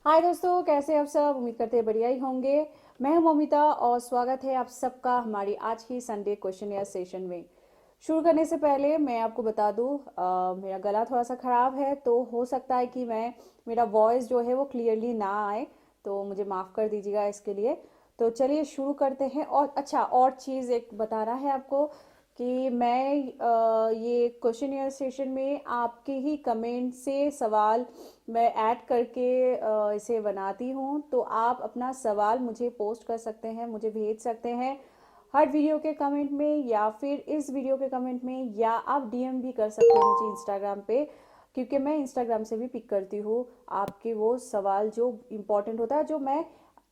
हाय दोस्तों, कैसे आप सब। उम्मीद करते हैं बढ़िया ही होंगे। मैं हूं ममिता और स्वागत है आप सबका हमारी आज की संडे क्वेश्चन या सेशन में। शुरू करने से पहले मैं आपको बता दूं, मेरा गला थोड़ा सा ख़राब है, तो हो सकता है कि मेरा वॉइस जो है वो क्लियरली ना आए, तो मुझे माफ़ कर दीजिएगा इसके लिए। तो चलिए शुरू करते हैं। और अच्छा, और चीज़ एक बताना है आपको कि मैं ये क्वेश्चन या सेशन में आपके ही कमेंट से सवाल मैं ऐड करके इसे बनाती हूँ। तो आप अपना सवाल मुझे पोस्ट कर सकते हैं, मुझे भेज सकते हैं हर वीडियो के कमेंट में, या फिर इस वीडियो के कमेंट में, या आप डीएम भी कर सकते हैं मुझे इंस्टाग्राम पे, क्योंकि मैं इंस्टाग्राम से भी पिक करती हूँ आपके वो सवाल जो इम्पोर्टेंट होता है, जो मैं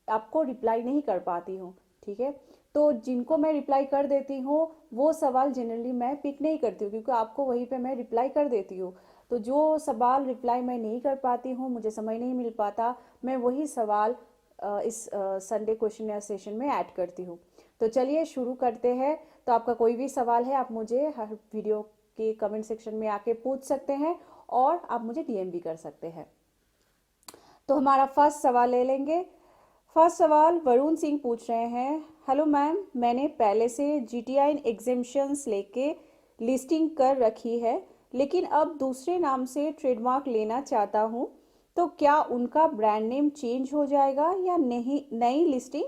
आपको रिप्लाई नहीं कर पाती हूँ। ठीक है, तो जिनको मैं रिप्लाई कर देती हूँ वो सवाल जनरली मैं पिक नहीं करती हूँ, क्योंकि आपको वहीं पे मैं रिप्लाई कर देती हूँ। तो जो सवाल रिप्लाई मैं नहीं कर पाती हूँ, मुझे समय नहीं मिल पाता, मैं वही सवाल इस संडे क्वेश्चन या सेशन में ऐड करती हूँ। तो चलिए शुरू करते हैं। तो आपका कोई भी सवाल है आप मुझे हर वीडियो के कमेंट सेक्शन में आके पूछ सकते हैं, और आप मुझे डीएम भी कर सकते हैं। तो हमारा फर्स्ट सवाल ले लेंगे। फर्स्ट सवाल वरुण सिंह पूछ रहे हैं। हेलो मैम, मैंने पहले से जीटीआई एग्जेम्पशंस लेके लिस्टिंग कर रखी है, लेकिन अब दूसरे नाम से ट्रेडमार्क लेना चाहता हूँ, तो क्या उनका ब्रांड नेम चेंज हो जाएगा या नहीं, नई लिस्टिंग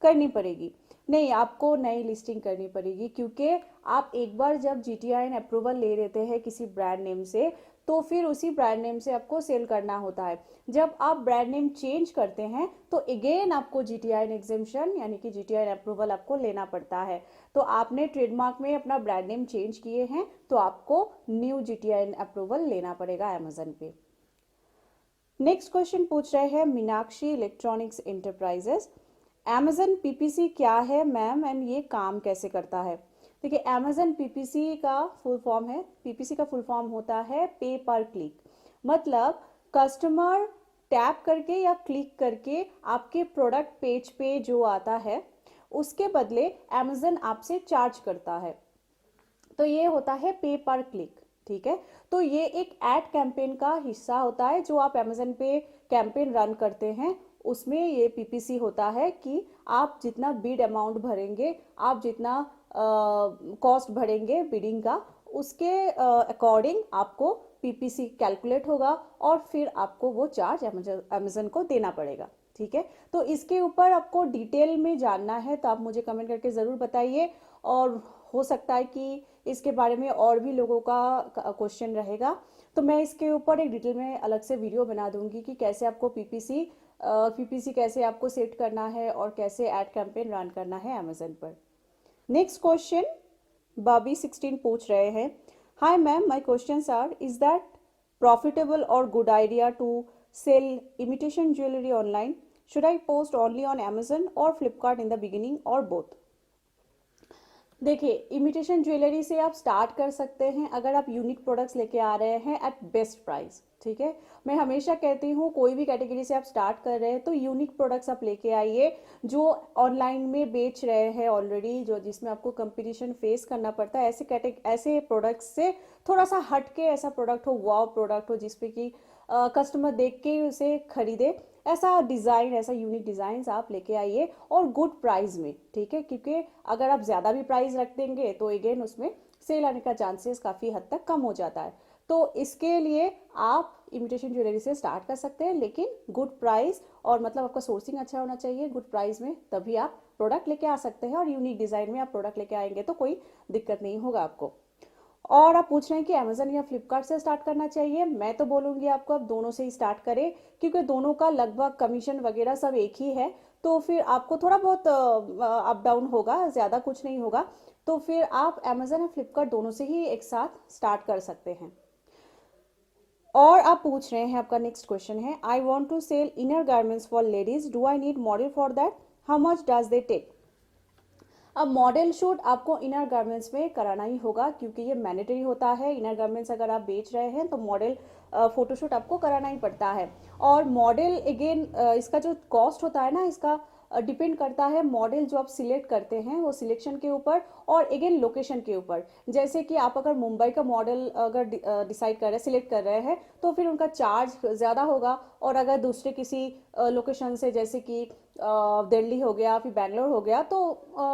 करनी पड़ेगी? नहीं, आपको नई लिस्टिंग करनी पड़ेगी, क्योंकि आप एक बार जब जीटीआई अप्रूवल ले लेते हैं किसी ब्रांड नेम से, तो फिर उसी ब्रांड नेम से आपको सेल करना होता है। जब आप ब्रांड नेम चेंज करते हैं तो अगेन आपको जीटीआई एग्जेम्पशन यानी कि जीटीआई अप्रूवल आपको लेना पड़ता है। तो आपने ट्रेडमार्क में अपना ब्रांड नेम चेंज किए हैं, तो आपको न्यू जीटीआई अप्रूवल लेना पड़ेगा अमेजन पे। नेक्स्ट क्वेश्चन पूछ रहे हैं Meenakshi electronics enterprises. Amazon PPC क्या है मैम, एंड ये काम कैसे करता है? देखिए, अमेजन पीपीसी का फुल फॉर्म है, पीपीसी का फुल फॉर्म होता है पे पर क्लिक। मतलब कस्टमर टैप करके या क्लिक करके आपके प्रोडक्ट पेज पे जो आता है, उसके बदले अमेजन आपसे चार्ज करता है। तो ये होता है पे पर क्लिक। ठीक है, तो ये एक एड कैंपेन का हिस्सा होता है जो आप अमेजन पे कैंपेन रन करते हैं। उसमें ये पीपीसी होता है कि आप जितना बिड अमाउंट भरेंगे, आप जितना कॉस्ट भरेंगे बिडिंग का, उसके अकॉर्डिंग आपको पीपीसी कैलकुलेट होगा, और फिर आपको वो चार्ज अमेजन को देना पड़ेगा। ठीक है, तो इसके ऊपर आपको डिटेल में जानना है तो आप मुझे कमेंट करके ज़रूर बताइए, और हो सकता है कि इसके बारे में और भी लोगों का क्वेश्चन रहेगा, तो मैं इसके ऊपर एक डिटेल में अलग से वीडियो बना दूंगी कि कैसे आपको पीपीसी कैसे आपको सेट करना है, और कैसे एड कैंपेन रन करना है अमेजन पर। नेक्स्ट क्वेश्चन बॉबी 16 पूछ रहे हैं। Hi ma'am, my questions are, is that profitable or good idea to sell imitation jewellery online? Should I post only on Amazon or Flipkart in the beginning, or both? देखिए, imitation jewellery से आप start कर सकते हैं अगर आप unique products लेके आ रहे हैं एट बेस्ट प्राइस। ठीक है, मैं हमेशा कहती हूँ कोई भी कैटेगरी से आप स्टार्ट कर रहे हैं तो यूनिक प्रोडक्ट्स आप लेके आइए, जो ऑनलाइन में बेच रहे हैं ऑलरेडी, जो जिसमें आपको कंपटीशन फेस करना पड़ता है। ऐसे प्रोडक्ट्स से थोड़ा सा हट के ऐसा प्रोडक्ट हो, वाव प्रोडक्ट हो, जिसपे कि कस्टमर देख के उसे खरीदे। ऐसा डिज़ाइन, ऐसा यूनिक डिज़ाइन आप लेके आइए, और गुड प्राइस में। ठीक है, क्योंकि अगर आप ज़्यादा भी प्राइस रख देंगे तो अगेन उसमें सेल आने का चांसेस काफ़ी हद तक कम हो जाता है। तो इसके लिए आप इमिटेशन ज्वेलरी से स्टार्ट कर सकते हैं, लेकिन गुड प्राइस, और मतलब आपका सोर्सिंग अच्छा होना चाहिए गुड प्राइस में, तभी आप प्रोडक्ट लेके आ सकते हैं। और यूनिक डिज़ाइन में आप प्रोडक्ट लेके आएंगे तो कोई दिक्कत नहीं होगा आपको। और आप पूछ रहे हैं कि अमेजन या फ्लिपकार्ट से स्टार्ट करना चाहिए। मैं तो बोलूँगी आपको आप दोनों से ही स्टार्ट करें, क्योंकि दोनों का लगभग कमीशन वगैरह सब एक ही है। तो फिर आपको थोड़ा बहुत अप डाउन होगा, ज़्यादा कुछ नहीं होगा। तो फिर आप अमेजन या फ्लिपकार्ट दोनों से ही एक साथ स्टार्ट कर सकते हैं। और आप पूछ रहे हैं, आपका नेक्स्ट क्वेश्चन है, I want to sell inner garments for ladies, do I need model for that, how much does they take? अब मॉडल शूट आपको इनर गारमेंट्स में कराना ही होगा, क्योंकि ये मैंडेटरी होता है। इनर गारमेंट्स अगर आप बेच रहे हैं तो मॉडल फोटोशूट आपको कराना ही पड़ता है। और मॉडल अगेन इसका जो कॉस्ट होता है ना, इसका डिपेंड करता है मॉडल जो आप सिलेक्ट करते हैं वो सिलेक्शन के ऊपर और अगेन लोकेशन के ऊपर। जैसे कि आप अगर मुंबई का मॉडल अगर डिसाइड कर रहे हैं, सिलेक्ट कर रहे हैं, तो फिर उनका चार्ज ज़्यादा होगा। और अगर दूसरे किसी लोकेशन से जैसे कि दिल्ली हो गया फिर बैंगलोर हो गया, तो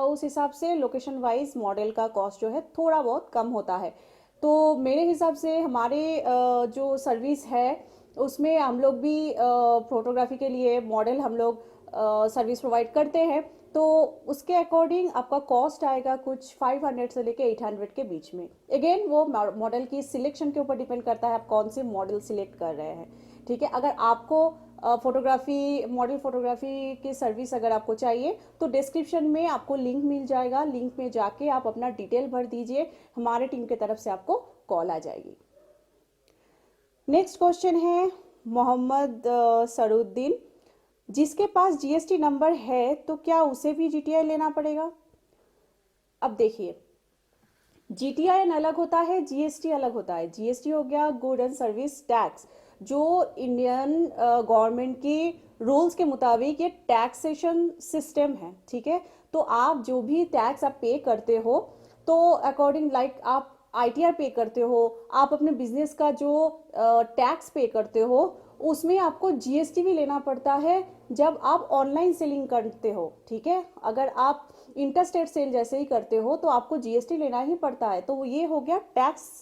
उस हिसाब से लोकेशन वाइज मॉडल का कॉस्ट जो है थोड़ा बहुत कम होता है। तो मेरे हिसाब से हमारे जो सर्विस है उसमें हम लोग भी फोटोग्राफी के लिए मॉडल हम लोग सर्विस प्रोवाइड करते हैं। तो उसके अकॉर्डिंग आपका कॉस्ट आएगा कुछ 500 से लेके 800 के बीच में। अगेन वो मॉडल की सिलेक्शन के ऊपर डिपेंड करता है आप कौन से मॉडल सिलेक्ट कर रहे हैं। ठीक है, अगर आपको फोटोग्राफी मॉडल फोटोग्राफी की सर्विस अगर आपको चाहिए तो डिस्क्रिप्शन में आपको लिंक मिल जाएगा, लिंक में जाके आप अपना डिटेल भर दीजिए, हमारे टीम की तरफ से आपको कॉल आ जाएगी। नेक्स्ट क्वेश्चन है मोहम्मद सरुद्दीन, जिसके पास जीएसटी नंबर है तो क्या उसे भी जीटीआई लेना पड़ेगा? अब देखिए, जीटीआई अलग होता है, जीएसटी अलग होता है। जीएसटी हो गया गुड एंड सर्विस टैक्स, जो इंडियन गवर्नमेंट की रूल्स के मुताबिक ये टैक्सेशन सिस्टम है। ठीक है, तो आप जो भी टैक्स आप पे करते हो तो अकॉर्डिंग लाइक आप आईटीआर पे करते हो, आप अपने बिजनेस का जो टैक्स पे करते हो उसमें आपको जीएसटी भी लेना पड़ता है जब आप ऑनलाइन सेलिंग करते हो। ठीक है, अगर आप इंटरस्टेट सेल जैसे ही करते हो तो आपको जीएसटी लेना ही पड़ता है। तो ये हो गया टैक्स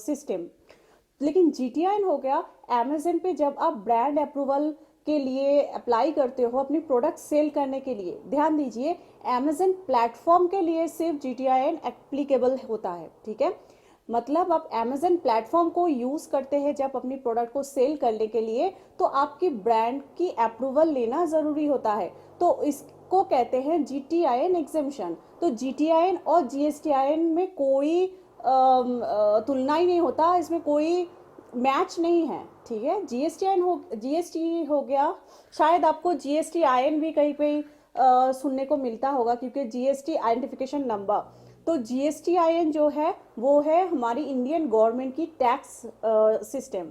सिस्टम। लेकिन जीटीआई हो गया अमेजन पे जब आप ब्रांड अप्रूवल के लिए अप्लाई करते हो अपनी प्रोडक्ट सेल करने के लिए। ध्यान दीजिए, अमेजन प्लेटफॉर्म के लिए सिर्फ जीटीआई एप्लीकेबल होता है। ठीक है, मतलब आप अमेजन प्लेटफॉर्म को यूज करते हैं जब अपनी प्रोडक्ट को सेल करने के लिए, तो आपकी ब्रांड की अप्रूवल लेना जरूरी होता है। तो इसको कहते हैं जीटीआई एग्जेम्पशन। तो जीटीआई और जीएसटीआई में कोई तुलना ही नहीं होता, इसमें कोई मैच नहीं है। ठीक है, जीएसटी हो गया, शायद आपको जीएसटी आईएन भी कहीं पे सुनने को मिलता होगा, क्योंकि जीएसटी आइडेंटिफिकेशन नंबर। तो जीएसटी आईएन जो है वो है हमारी इंडियन गवर्नमेंट की टैक्स सिस्टम,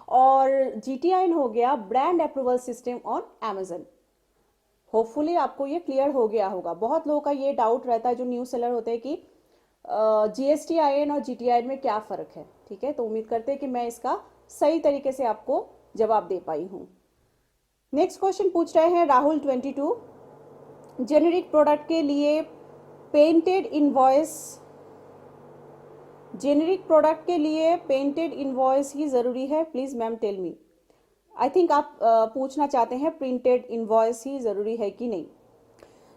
और जीटीआईएन हो गया brand approval system on Amazon. Hopefully आपको ये क्लियर हो गया होगा। बहुत लोगों का ये डाउट रहता है जो न्यू सेलर होते हैं कि जीएसटीआईएन और जीटीआईएन में क्या फ़र्क है। ठीक है, तो उम्मीद करते हैं कि मैं इसका सही तरीके से आपको जवाब दे पाई हूँ। नेक्स्ट क्वेश्चन पूछ रहे हैं राहुल 22, जेनेरिक प्रोडक्ट के लिए पेंटेड इनवॉइस ही ज़रूरी है? Please ma'am tell me. I think आप पूछना चाहते हैं प्रिंटेड इनवॉइस ही ज़रूरी है कि नहीं।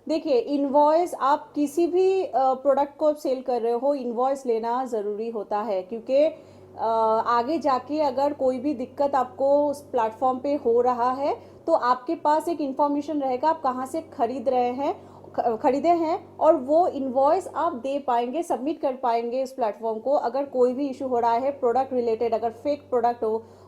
देखिए, इनवॉइस आप किसी भी प्रोडक्ट को सेल कर रहे हो इनवॉइस लेना ज़रूरी होता है, क्योंकि आगे जाके अगर कोई भी दिक्कत आपको उस प्लेटफॉर्म पे हो रहा है तो आपके पास एक इंफॉर्मेशन रहेगा आप कहाँ से खरीदे हैं, और वो इनवॉइस आप दे पाएंगे, सबमिट कर पाएंगे इस प्लेटफॉर्म को। अगर कोई भी इशू हो रहा है प्रोडक्ट रिलेटेड, अगर फेक प्रोडक्ट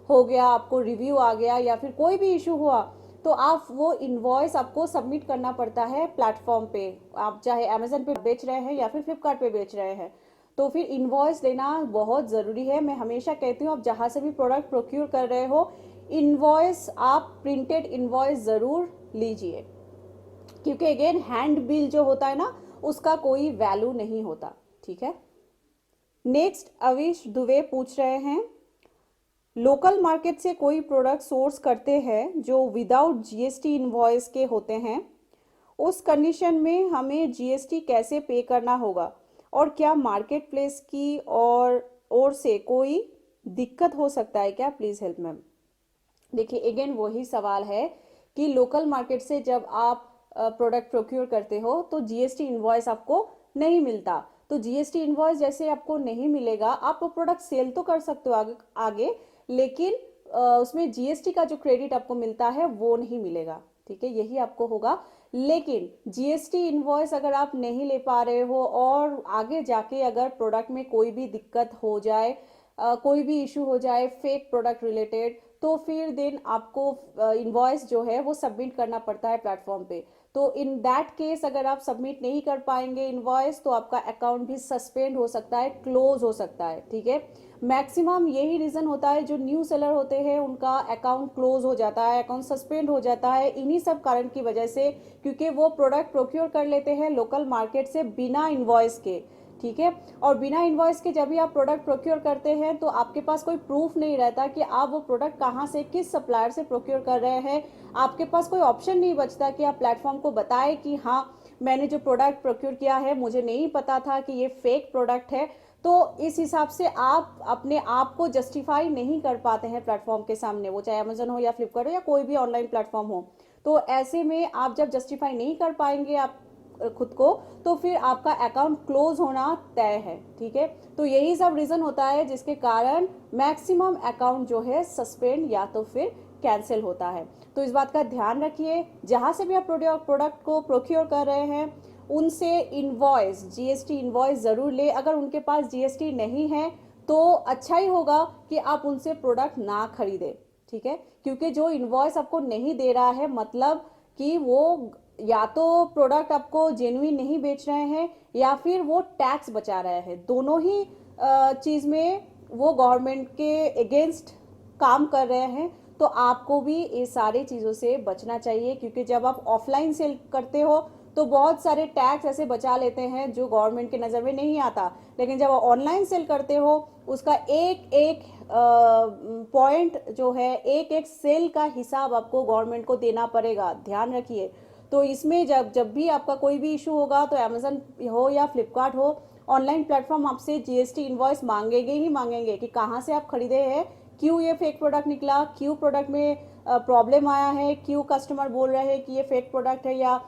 हो गया, आपको रिव्यू आ गया या फिर कोई भी इशू हुआ, तो आप वो इनवॉइस आपको सबमिट करना पड़ता है प्लेटफॉर्म पे। आप चाहे अमेजन पे बेच रहे हैं या फिर फ्लिपकार्ट पे बेच रहे हैं, तो फिर इनवॉइस लेना बहुत ज़रूरी है। मैं हमेशा कहती हूँ आप जहाँ से भी प्रोडक्ट प्रोक्यूर कर रहे हो इनवॉइस आप प्रिंटेड इनवॉइस ज़रूर लीजिए, क्योंकि अगेन हैंड बिल जो होता है ना उसका कोई वैल्यू नहीं होता। ठीक है, नेक्स्ट अविश दुबे पूछ रहे हैं, लोकल मार्केट से कोई प्रोडक्ट सोर्स करते हैं जो विदाउट जीएसटी इनवॉइस के होते हैं, उस कंडीशन में हमें जीएसटी कैसे पे करना होगा, और क्या मार्केट प्लेस की ओर से कोई दिक्कत हो सकता है क्या? Please help ma'am. देखिए, अगेन वही सवाल है कि लोकल मार्केट से जब आप प्रोडक्ट प्रोक्योर करते हो तो जीएसटी इनवॉइस आपको नहीं मिलता। तो जीएसटी इनवॉइस जैसे आपको नहीं मिलेगा, आप वो प्रोडक्ट सेल तो कर सकते हो आगे, लेकिन उसमें जीएसटी का जो क्रेडिट आपको मिलता है वो नहीं मिलेगा। ठीक है, यही आपको होगा। लेकिन जीएसटी इनवॉइस अगर आप नहीं ले पा रहे हो और आगे जाके अगर प्रोडक्ट में कोई भी दिक्कत हो जाए, कोई भी इशू हो जाए फेक प्रोडक्ट रिलेटेड, तो तो फिर देन आपको इनवॉइस जो है वो सबमिट करना पड़ता है प्लेटफॉर्म पे। तो इन दैट केस अगर आप सबमिट नहीं कर पाएंगे इनवॉइस, तो आपका अकाउंट भी सस्पेंड हो सकता है, क्लोज हो सकता है, ठीक है। मैक्सिमम यही रीज़न होता है, जो न्यू सेलर होते हैं उनका अकाउंट क्लोज हो जाता है, अकाउंट सस्पेंड हो जाता है इन्हीं सब कारण की वजह से, क्योंकि वो प्रोडक्ट प्रोक्योर कर लेते हैं लोकल मार्केट से बिना इन्वॉइस के, ठीक है। और बिना इन्वॉइस के जब भी आप प्रोडक्ट प्रोक्योर करते हैं तो आपके पास कोई प्रूफ नहीं रहता कि आप वो प्रोडक्ट कहाँ से, किस सप्लायर से प्रोक्योर कर रहे हैं। आपके पास कोई ऑप्शन नहीं बचता कि आप प्लेटफॉर्म को बताएं कि हाँ मैंने जो प्रोडक्ट प्रोक्योर किया है मुझे नहीं पता था कि ये फेक प्रोडक्ट है। तो इस हिसाब से आप अपने आप को जस्टिफाई नहीं कर पाते हैं प्लेटफॉर्म के सामने, वो चाहे अमेजन हो या फ्लिपकार्ट हो या कोई भी ऑनलाइन प्लेटफॉर्म हो। तो ऐसे में आप जब जस्टिफाई नहीं कर पाएंगे आप खुद को, तो फिर आपका अकाउंट क्लोज होना तय है, ठीक है। तो यही सब रीजन होता है जिसके कारण मैक्सिमम अकाउंट जो है सस्पेंड या तो फिर कैंसिल होता है। तो इस बात का ध्यान रखिए, जहां से भी आप प्रोडक्ट को प्रोक्योर कर रहे हैं उनसे इनवॉइस, जीएसटी इनवॉइस जरूर ले। अगर उनके पास जीएसटी नहीं है तो अच्छा ही होगा कि आप उनसे प्रोडक्ट ना खरीदें, ठीक है। क्योंकि जो इनवॉइस आपको नहीं दे रहा है मतलब कि वो या तो प्रोडक्ट आपको जेन्युइन नहीं बेच रहे हैं या फिर वो टैक्स बचा रहे हैं, दोनों ही चीज़ में वो गवर्नमेंट के अगेंस्ट काम कर रहे हैं। तो आपको भी ये सारी चीज़ों से बचना चाहिए, क्योंकि जब आप ऑफलाइन सेल करते हो तो बहुत सारे टैक्स ऐसे बचा लेते हैं जो गवर्नमेंट के नज़र में नहीं आता, लेकिन जब आप ऑनलाइन सेल करते हो उसका एक एक पॉइंट जो है, एक एक सेल का हिसाब आपको गवर्नमेंट को देना पड़ेगा, ध्यान रखिए। तो इसमें जब जब भी आपका कोई भी इशू होगा तो अमेजन हो या फ्लिपकार्ट हो, ऑनलाइन प्लेटफॉर्म आपसे जीएसटी इनवॉइस मांगेंगे ही मांगेंगे कि कहाँ से आप खरीदे हैं, क्यों ये फेक प्रोडक्ट निकला, क्यों प्रोडक्ट में प्रॉब्लम आया है, क्यों कस्टमर बोल रहे हैं कि ये फेक प्रोडक्ट है या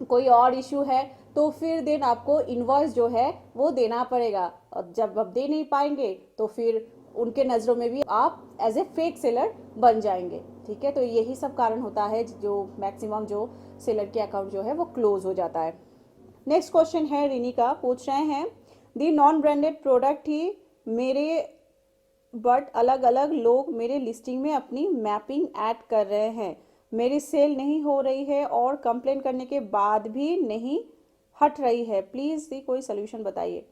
कोई और इशू है। तो फिर देन आपको इनवॉइस जो है वो देना पड़ेगा, और जब आप दे नहीं पाएंगे तो फिर उनके नज़रों में भी आप एज ए फेक सेलर बन जाएंगे, ठीक है। तो यही सब कारण होता है जो मैक्सिमम जो सेलर के अकाउंट जो है वो क्लोज हो जाता है। नेक्स्ट क्वेश्चन है रिनिका पूछ रहे हैं, दी नॉन ब्रांडेड प्रोडक्ट ही मेरे, बट अलग अलग लोग मेरे लिस्टिंग में अपनी मैपिंग ऐड कर रहे हैं, मेरी सेल नहीं हो रही है और कंप्लेन करने के बाद भी नहीं हट रही है, प्लीज़ दी कोई सोल्यूशन बताइए।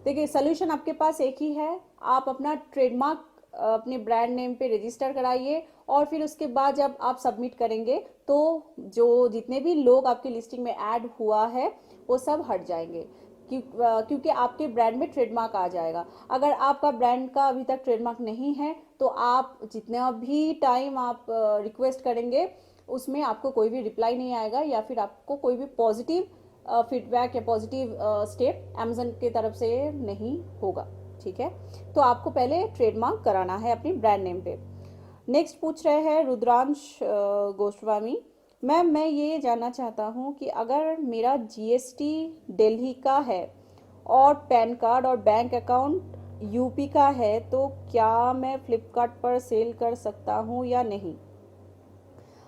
देखिए सोल्यूशन आपके पास एक ही है, आप अपना ट्रेडमार्क अपने ब्रांड नेम पे रजिस्टर कराइए और फिर उसके बाद जब आप सबमिट करेंगे तो जो जितने भी लोग आपकी लिस्टिंग में ऐड हुआ है वो सब हट जाएंगे, क्योंकि आपके ब्रांड में ट्रेडमार्क आ जाएगा। अगर आपका ब्रांड का अभी तक ट्रेडमार्क नहीं है तो आप जितना भी टाइम आप रिक्वेस्ट करेंगे उसमें आपको कोई भी रिप्लाई नहीं आएगा, या फिर आपको कोई भी पॉजिटिव फीडबैक या पॉजिटिव स्टेप अमेजन की तरफ से नहीं होगा, ठीक है। तो आपको पहले ट्रेडमार्क कराना है अपनी ब्रांड नेम पे। नेक्स्ट पूछ रहे हैं रुद्रांश गोस्वामी, मैम मैं ये जानना चाहता हूँ कि अगर मेरा जीएसटी दिल्ली का है और पैन कार्ड और बैंक अकाउंट यूपी का है तो क्या मैं फ्लिपकार्ट पर सेल कर सकता हूँ या नहीं।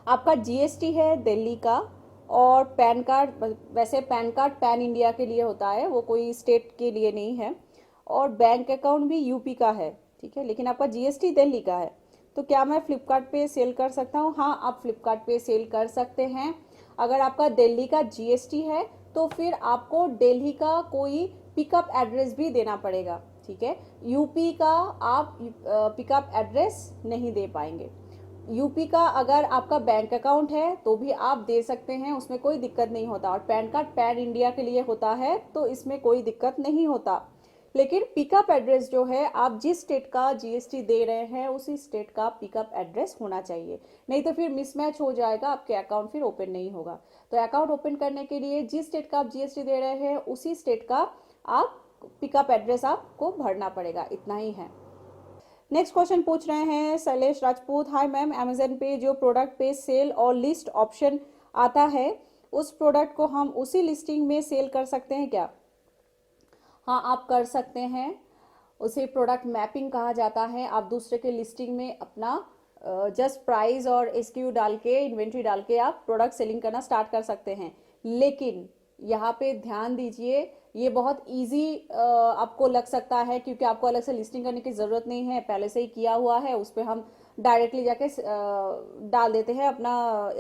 आपका जीएसटी है दिल्ली का और पैन कार्ड, वैसे पैन कार्ड पैन इंडिया के लिए होता है, वो कोई स्टेट के लिए नहीं है, और बैंक अकाउंट भी यूपी का है, ठीक है, लेकिन आपका जीएसटी दिल्ली का है। तो क्या मैं फ्लिपकार्ट पे सेल कर सकता हूँ। हाँ आप फ्लिपकार्ट पे सेल कर सकते हैं। अगर आपका दिल्ली का जीएसटी है तो फिर आपको दिल्ली का कोई पिकअप एड्रेस भी देना पड़ेगा, ठीक है। यूपी का आप पिकअप एड्रेस नहीं दे पाएंगे। यूपी का अगर आपका बैंक अकाउंट है तो भी आप दे सकते हैं, उसमें कोई दिक्कत नहीं होता, और पैन कार्ड पैन इंडिया के लिए होता है तो इसमें कोई दिक्कत नहीं होता। लेकिन पिकअप एड्रेस जो है, आप जिस स्टेट का जीएसटी दे रहे हैं उसी स्टेट का पिकअप एड्रेस होना चाहिए, नहीं तो फिर मिसमैच हो जाएगा, आपके अकाउंट फिर ओपन नहीं होगा। तो अकाउंट ओपन करने के लिए जिस स्टेट का आप जीएसटी दे रहे हैं उसी स्टेट का आप पिकअप एड्रेस आपको भरना पड़ेगा, इतना ही है। नेक्स्ट क्वेश्चन पूछ रहे हैं Shailesh Rajput, hi ma'am, Amazon पे जो प्रोडक्ट पे सेल और लिस्ट ऑप्शन आता है उस प्रोडक्ट को हम उसी लिस्टिंग में सेल कर सकते हैं क्या। हाँ आप कर सकते हैं, उसे प्रोडक्ट मैपिंग कहा जाता है। आप दूसरे के लिस्टिंग में अपना जस्ट प्राइस और एसक्यू डाल के, इन्वेंट्री डाल के आप प्रोडक्ट सेलिंग करना स्टार्ट कर सकते हैं। लेकिन यहाँ पे ध्यान दीजिए, ये बहुत इजी आपको लग सकता है क्योंकि आपको अलग से लिस्टिंग करने की ज़रूरत नहीं है, पहले से ही किया हुआ है, उस पर हम डायरेक्टली जाके डाल देते हैं अपना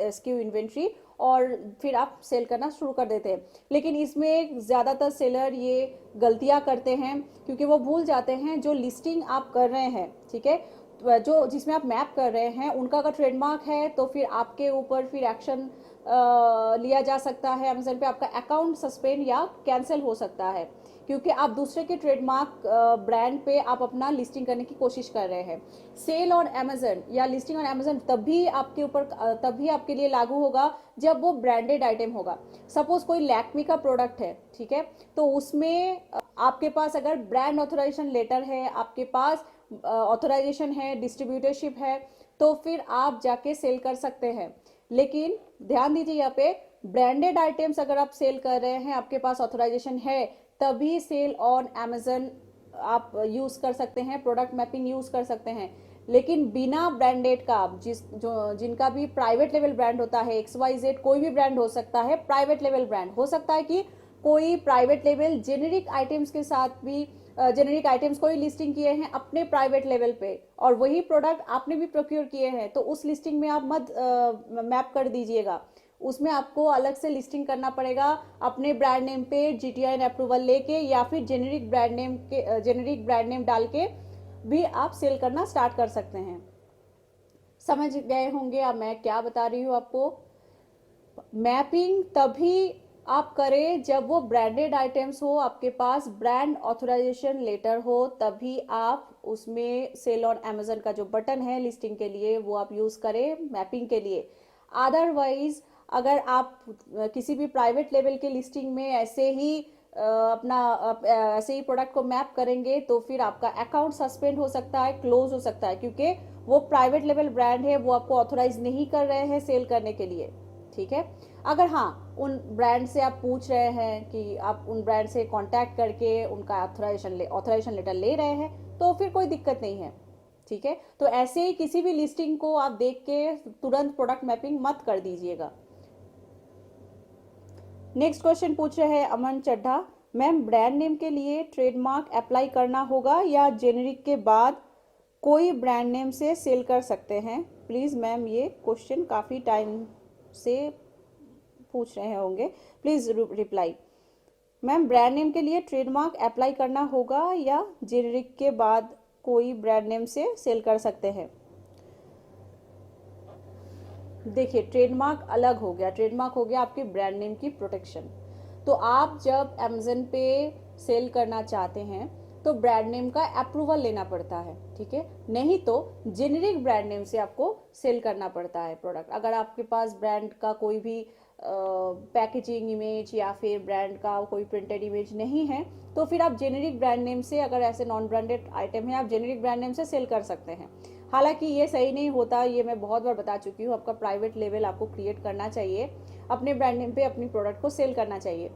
SKU इन्वेंट्री और फिर आप सेल करना शुरू कर देते हैं। लेकिन इसमें ज़्यादातर सेलर ये गलतियां करते हैं क्योंकि वो भूल जाते हैं जो लिस्टिंग आप कर रहे हैं, ठीक है, जो जिसमें आप मैप कर रहे हैं उनका अगर ट्रेडमार्क है तो फिर आपके ऊपर फिर एक्शन लिया जा सकता है। अमेजन पे आपका अकाउंट सस्पेंड या कैंसिल हो सकता है क्योंकि आप दूसरे के ट्रेडमार्क ब्रांड पे आप अपना लिस्टिंग करने की कोशिश कर रहे हैं। सेल ऑन अमेजन या लिस्टिंग ऑन अमेजन तभी आपके ऊपर तभी आपके लिए लागू होगा जब वो ब्रांडेड आइटम होगा। सपोज कोई लैक्मी का प्रोडक्ट है, ठीक है, तो उसमें आपके पास अगर ब्रांड ऑथराइजेशन लेटर है, आपके पास ऑथराइजेशन है, डिस्ट्रीब्यूटरशिप है, तो फिर आप जाके सेल कर सकते हैं। लेकिन ध्यान दीजिए यहाँ पे ब्रांडेड आइटम्स अगर आप सेल कर रहे हैं, आपके पास ऑथराइजेशन है, तभी सेल ऑन अमेजन आप यूज कर सकते हैं, प्रोडक्ट मैपिंग यूज कर सकते हैं। लेकिन बिना ब्रांडेड का जिनका भी प्राइवेट लेवल ब्रांड होता है, XYZ कोई भी ब्रांड हो सकता है, प्राइवेट लेवल ब्रांड हो सकता है कि कोई प्राइवेट लेवल जेनेरिक आइटम्स के साथ भी जेनेरिक आइटम्स कोई लिस्टिंग किए हैं अपने प्राइवेट लेवल पे और वही प्रोडक्ट आपने भी प्रोक्योर किए हैं, तो उस लिस्टिंग में आप मत मैप कर दीजिएगा। उसमें आपको अलग से लिस्टिंग करना पड़ेगा अपने ब्रांड नेम पे GTIN अप्रूवल लेके या फिर जेनेरिक ब्रांड नेम डाल के भी आप सेल करना स्टार्ट कर सकते हैं। समझ गए होंगे अब मैं क्या बता रही हूँ आपको। मैपिंग तभी आप करें जब वो ब्रांडेड आइटम्स हो, आपके पास ब्रांड ऑथराइजेशन लेटर हो, तभी आप उसमें सेल ऑन अमेजन का जो बटन है लिस्टिंग के लिए वो आप यूज करें मैपिंग के लिए। अदरवाइज अगर आप किसी भी प्राइवेट लेवल के लिस्टिंग में ऐसे ही ऐसे ही प्रोडक्ट को मैप करेंगे तो फिर आपका अकाउंट सस्पेंड हो सकता है, क्लोज हो सकता है, क्योंकि वो प्राइवेट लेवल ब्रांड है, वो आपको ऑथराइज नहीं कर रहे हैं सेल करने के लिए, ठीक है। अगर हाँ उन ब्रांड से आप पूछ रहे हैं कि आप उन ब्रांड से कांटेक्ट करके उनका ऑथराइजेशन लेटर ले रहे हैं तो फिर कोई दिक्कत नहीं है, ठीक है। तो ऐसे ही किसी भी लिस्टिंग को आप देख के तुरंत प्रोडक्ट मैपिंग मत कर दीजिएगा। नेक्स्ट क्वेश्चन पूछ रहे हैं अमन चड्ढा, मैम ब्रांड नेम के लिए ट्रेडमार्क अप्लाई करना होगा या जेनेरिक के बाद कोई ब्रांड नेम से सेल कर सकते हैं? प्लीज़ मैम ये क्वेश्चन काफ़ी टाइम से पूछ रहे होंगे, please reply. Ma'am brand name के लिए ट्रेडमार्क अप्लाई करना होगा या जेनेरिक के बाद कोई ब्रांड नेम से सेल कर सकते हैं? देखिए ट्रेडमार्क अलग हो गया, ट्रेडमार्क हो गया आपके ब्रांड नेम की प्रोटेक्शन। तो आप जब अमेजन पे सेल करना चाहते हैं तो ब्रांड नेम का अप्रूवल लेना पड़ता है, ठीक है, नहीं तो जेनेरिक ब्रांड नेम से आपको सेल करना पड़ता है प्रोडक्ट। अगर आपके पास ब्रांड का कोई भी पैकेजिंग इमेज या फिर ब्रांड का कोई प्रिंटेड इमेज नहीं है तो फिर आप जेनेरिक ब्रांड नेम से, अगर ऐसे नॉन ब्रांडेड आइटम है, आप जेनेरिक ब्रांड नेम से सेल कर सकते हैं। हालांकि ये सही नहीं होता, ये मैं बहुत बार बता चुकी हूँ। आपका प्राइवेट लेवल आपको क्रिएट करना चाहिए, अपने ब्रांड नेम पे अपनी प्रोडक्ट को सेल करना चाहिए।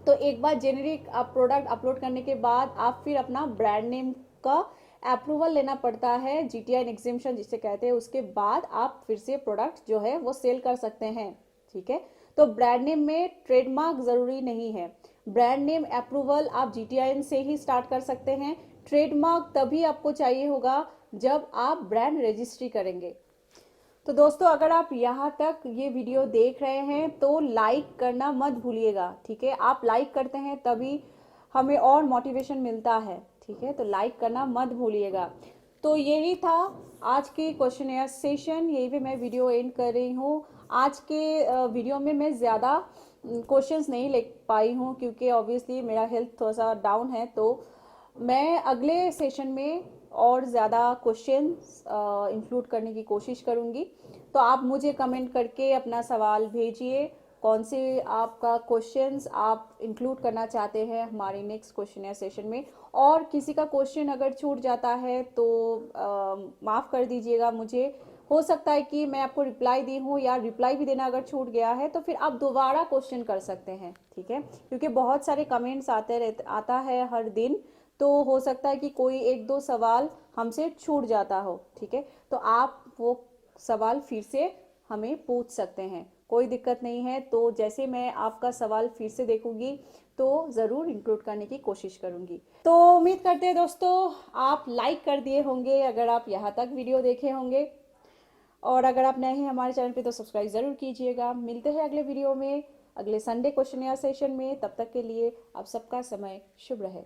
तो एक बार जेनेरिक आप प्रोडक्ट अपलोड करने के बाद आप फिर अपना ब्रांड नेम का अप्रूवल लेना पड़ता है, GTIN एग्जेम्पशन जिसे कहते हैं, उसके बाद आप फिर से प्रोडक्ट जो है वो सेल कर सकते हैं, ठीक है। तो ब्रांड नेम में ट्रेडमार्क जरूरी नहीं है, ब्रांड नेम अप्रूवल आप GTIN से ही स्टार्ट कर सकते हैं। ट्रेडमार्क तभी आपको चाहिए होगा जब आप ब्रांड रजिस्ट्री करेंगे। तो दोस्तों अगर आप यहाँ तक ये वीडियो देख रहे हैं तो लाइक करना मत भूलिएगा, ठीक है। आप लाइक करते हैं तभी हमें और मोटिवेशन मिलता है, ठीक है, तो लाइक करना मत भूलिएगा। तो यही था आज की क्वेश्चन एयर सेशन, यही पे मैं वीडियो एंड कर रही हूँ। आज के वीडियो में मैं ज़्यादा क्वेश्चंस नहीं ले पाई हूँ क्योंकि ऑब्वियसली मेरा हेल्थ थोड़ा सा डाउन है, तो मैं अगले सेशन में और ज़्यादा क्वेश्चंस इंक्लूड करने की कोशिश करूँगी। तो आप मुझे कमेंट करके अपना सवाल भेजिए, कौन से आपका क्वेश्चंस आप इंक्लूड करना चाहते हैं हमारी नेक्स्ट क्वेश्चन सेशन में। और किसी का क्वेश्चन अगर छूट जाता है तो माफ़ कर दीजिएगा मुझे, हो सकता है कि मैं आपको रिप्लाई दी हूँ या रिप्लाई भी देना अगर छूट गया है तो फिर आप दोबारा क्वेश्चन कर सकते हैं, ठीक है, क्योंकि बहुत सारे कमेंट्स आता है हर दिन, तो हो सकता है कि कोई एक दो सवाल हमसे छूट जाता हो, ठीक है, तो आप वो सवाल फिर से हमें पूछ सकते हैं। कोई दिक्कत नहीं है। तो जैसे मैं आपका सवाल फिर से देखूंगी तो ज़रूर इंक्लूड करने की कोशिश करूंगी। तो उम्मीद करते हैं दोस्तों आप लाइक कर दिए होंगे अगर आप यहाँ तक वीडियो देखे होंगे, और अगर आप नए हैं हमारे चैनल पे तो सब्सक्राइब ज़रूर कीजिएगा। मिलते हैं अगले वीडियो में, अगले संडे क्वेश्चन या सेशन में। तब तक के लिए आप सबका समय शुभ रहे।